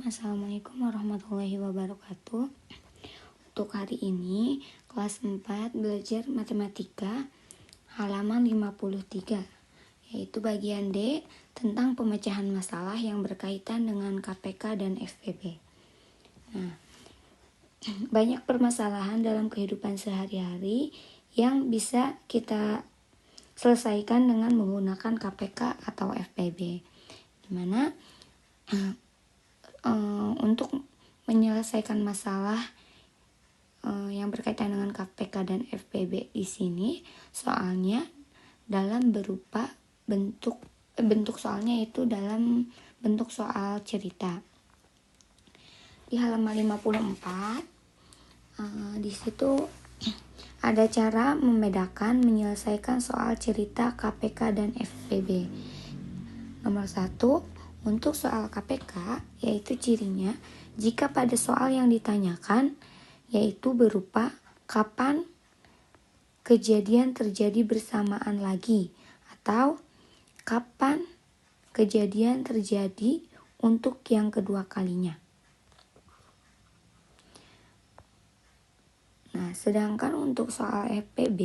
Assalamualaikum warahmatullahi wabarakatuh. Untuk hari ini kelas 4 belajar matematika halaman 53, yaitu bagian D tentang pemecahan masalah yang berkaitan dengan KPK dan FPB. Nah, banyak permasalahan dalam kehidupan sehari-hari yang bisa kita selesaikan dengan menggunakan KPK atau FPB, dimana untuk menyelesaikan masalah yang berkaitan dengan KPK dan FPB di sini, soalnya dalam berupa bentuk soalnya itu dalam bentuk soal cerita. Di halaman 54 di situ ada cara membedakan menyelesaikan soal cerita KPK dan FPB. Nomor 1, untuk soal KPK, yaitu cirinya jika pada soal yang ditanyakan yaitu berupa kapan kejadian terjadi bersamaan lagi atau kapan kejadian terjadi untuk yang kedua kalinya. Nah, sedangkan untuk soal FPB,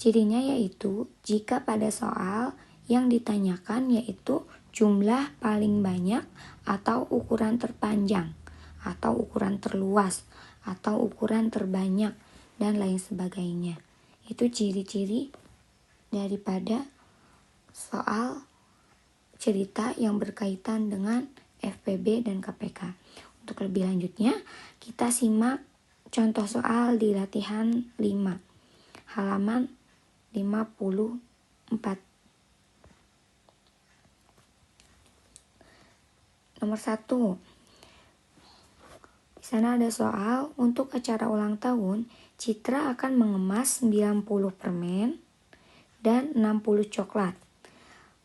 cirinya yaitu jika pada soal yang ditanyakan yaitu jumlah paling banyak atau ukuran terpanjang atau ukuran terluas atau ukuran terbanyak dan lain sebagainya. Itu ciri-ciri daripada soal cerita yang berkaitan dengan FPB dan KPK. Untuk lebih lanjutnya, kita simak contoh soal di latihan 5, halaman 54. Nomor 1. Di sana ada soal, untuk acara ulang tahun, Citra akan mengemas 90 permen dan 60 coklat.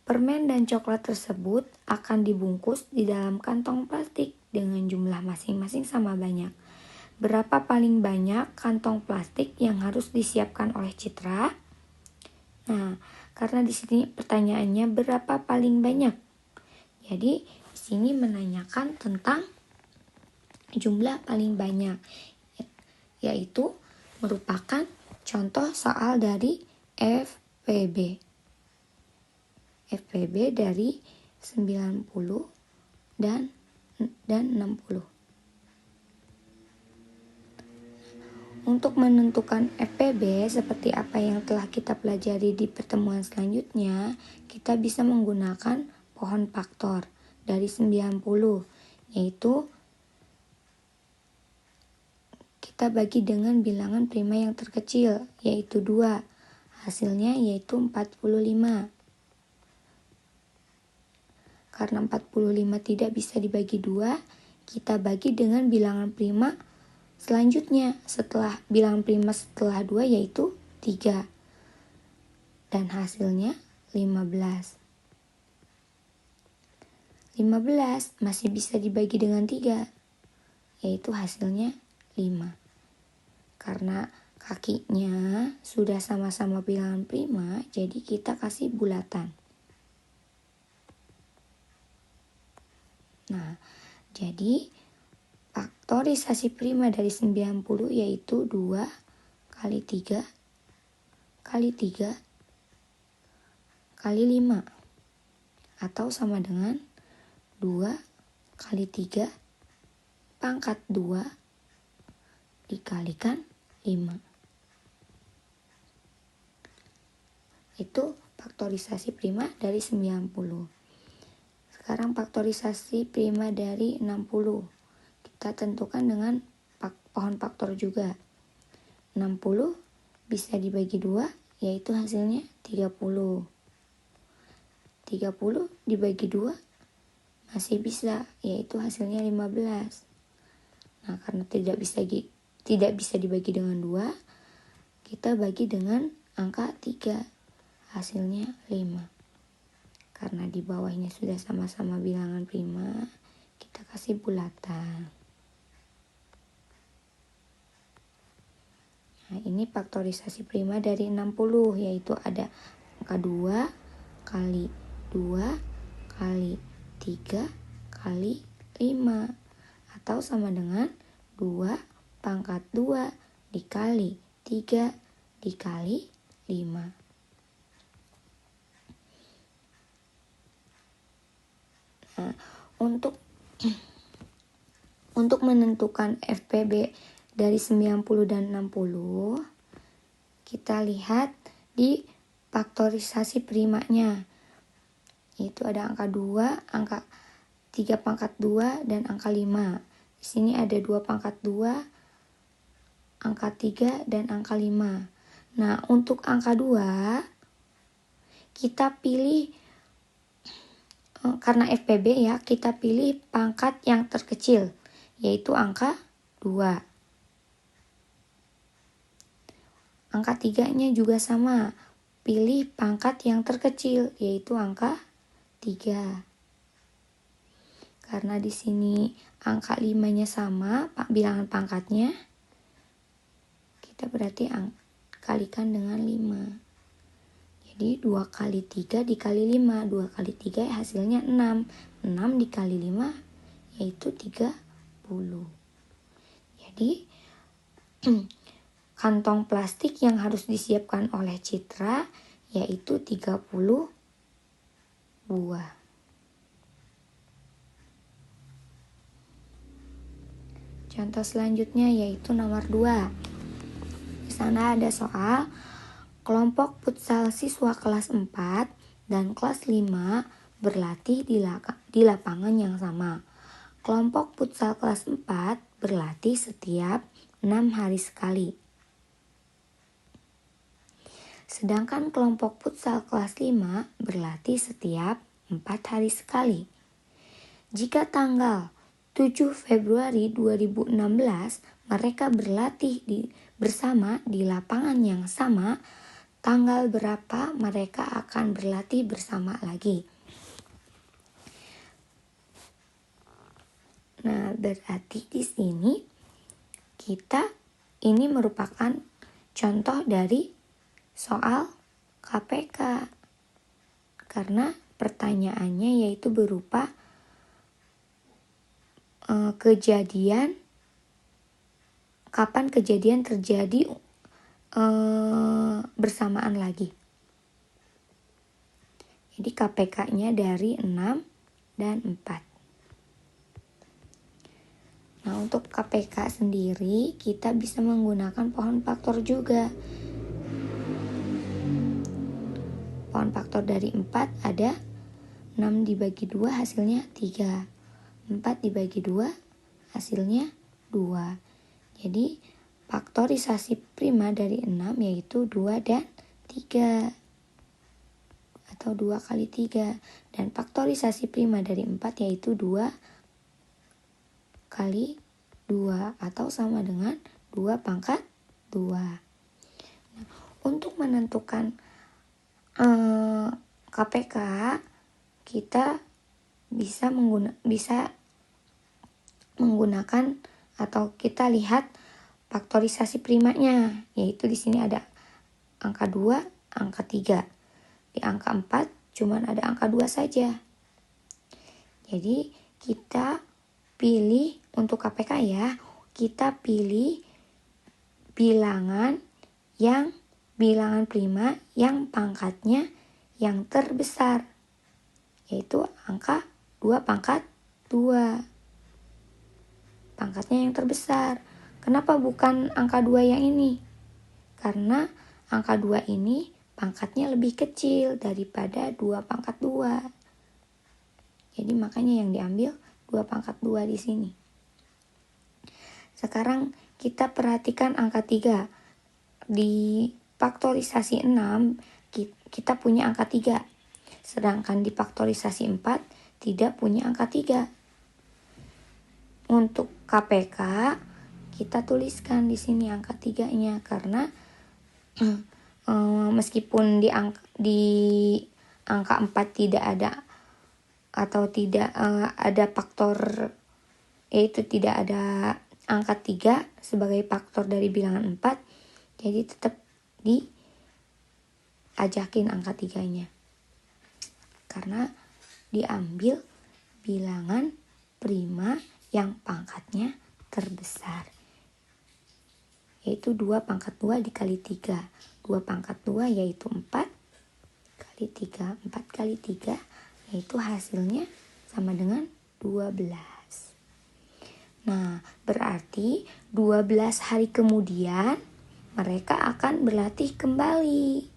Permen dan coklat tersebut akan dibungkus di dalam kantong plastik dengan jumlah masing-masing sama banyak. Berapa paling banyak kantong plastik yang harus disiapkan oleh Citra? Nah, karena di sini pertanyaannya berapa paling banyak. Jadi, di sini menanyakan tentang jumlah paling banyak, yaitu merupakan contoh soal dari FPB. FPB dari 90 dan 60. Untuk menentukan FPB seperti apa yang telah kita pelajari di pertemuan selanjutnya, kita bisa menggunakan pohon faktor dari 90, yaitu kita bagi dengan bilangan prima yang terkecil, yaitu 2. Hasilnya yaitu 45. Karena 45 tidak bisa dibagi 2, kita bagi dengan bilangan prima selanjutnya setelah bilangan prima setelah 2 yaitu 3. Dan hasilnya 15. 15 masih bisa dibagi dengan 3, yaitu hasilnya 5. Karena kakinya sudah sama-sama bilangan prima, jadi kita kasih bulatan. Nah, jadi faktorisasi prima dari 90 yaitu 2 kali 3 kali 3 kali 5, atau sama dengan 2 kali 3 pangkat 2 dikalikan 5. Itu faktorisasi prima dari 90. Sekarang faktorisasi prima dari 60. Kita tentukan dengan pohon faktor juga. 60 bisa dibagi 2, yaitu hasilnya 30. 30 dibagi 2 masih bisa, yaitu hasilnya 15. Nah, karena tidak bisa dibagi dengan 2, kita bagi dengan angka 3, hasilnya 5. Karena di bawahnya sudah sama-sama bilangan prima, kita kasih bulatan. Nah, ini faktorisasi prima dari 60, yaitu ada angka 2 kali 2 kali 3 kali 5 atau sama dengan 2 pangkat 2 dikali 3 dikali 5. Nah, untuk menentukan FPB dari 90 dan 60, kita lihat di faktorisasi primanya. Yaitu ada angka 2, angka 3 pangkat 2, dan angka 5. Di sini ada 2 pangkat 2, angka 3, dan angka 5. Nah, untuk angka 2, kita pilih, karena FPB ya, kita pilih pangkat yang terkecil, yaitu angka 2. Angka 3-nya juga sama, pilih pangkat yang terkecil, yaitu angka 3. Karena di sini angka 5-nya sama, bilangan pangkatnya, kita berarti kalikan dengan 5. Jadi 2 kali 3 dikali 5, 2 kali 3 hasilnya 6. 6 dikali 5 yaitu 30. Jadi kantong plastik yang harus disiapkan oleh Citra yaitu 30 buah. Contoh selanjutnya yaitu nomor 2. Di sana ada soal kelompok futsal siswa kelas 4 dan kelas 5 berlatih di lapangan yang sama. Kelompok futsal kelas 4 berlatih setiap 6 hari sekali. Sedangkan kelompok futsal kelas 5 berlatih setiap 4 hari sekali. Jika tanggal 7 Februari 2016 mereka berlatih bersama di lapangan yang sama, tanggal berapa mereka akan berlatih bersama lagi? Nah, berarti di sini ini merupakan contoh dari soal KPK. Karena pertanyaannya yaitu berupa kapan kejadian terjadi bersamaan lagi. Jadi KPK-nya dari 6 dan 4. Nah, untuk KPK sendiri kita bisa menggunakan pohon faktor juga. Pohon faktor dari 4 ada 6 dibagi 2 hasilnya 3. 4 dibagi 2 hasilnya 2. Jadi faktorisasi prima dari 6 yaitu 2 dan 3. Atau 2 kali 3. Dan faktorisasi prima dari 4 yaitu 2 kali 2 atau sama dengan 2 pangkat 2. Nah, untuk menentukan KPK kita bisa menggunakan atau kita lihat faktorisasi primanya, yaitu di sini ada angka 2, angka 3. Di angka 4 cuman ada angka 2 saja. Jadi kita pilih untuk KPK ya, kita pilih bilangan prima yang pangkatnya yang terbesar, yaitu angka 2 pangkat 2. Pangkatnya yang terbesar. Kenapa bukan angka 2 yang ini? Karena angka 2 ini pangkatnya lebih kecil daripada 2 pangkat 2. Jadi makanya yang diambil 2 pangkat 2 di sini. Sekarang kita perhatikan angka 3. Di faktorisasi 6 kita punya angka 3. Sedangkan di faktorisasi 4 tidak punya angka 3. Untuk KPK kita tuliskan di sini angka 3-nya karena meskipun di angka 4 tidak ada atau tidak ada faktor, yaitu tidak ada angka 3 sebagai faktor dari bilangan 4, jadi tetap diajakin angka 3-nya karena diambil bilangan prima yang pangkatnya terbesar, yaitu 2 pangkat 2 dikali 3. 2 pangkat 2 yaitu 4 kali 3. 4 kali 3 yaitu hasilnya sama dengan 12. Nah, berarti 12 hari kemudian mereka akan berlatih kembali.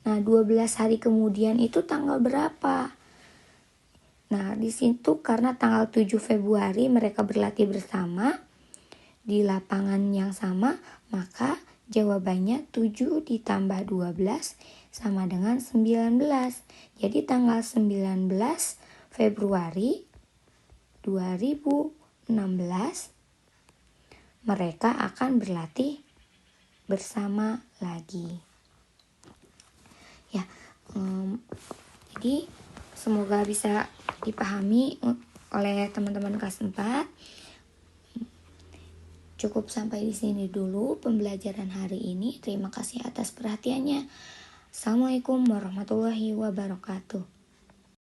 Nah, 12 hari kemudian itu tanggal berapa? Nah, di situ karena tanggal 7 Februari mereka berlatih bersama di lapangan yang sama, maka jawabannya 7 ditambah 12 sama dengan 19. Jadi tanggal 19 Februari 2016 mereka akan berlatih bersama lagi. Ya, jadi semoga bisa dipahami oleh teman-teman kelas 4. Cukup sampai di sini dulu pembelajaran hari ini. Terima kasih atas perhatiannya. Assalamualaikum warahmatullahi wabarakatuh.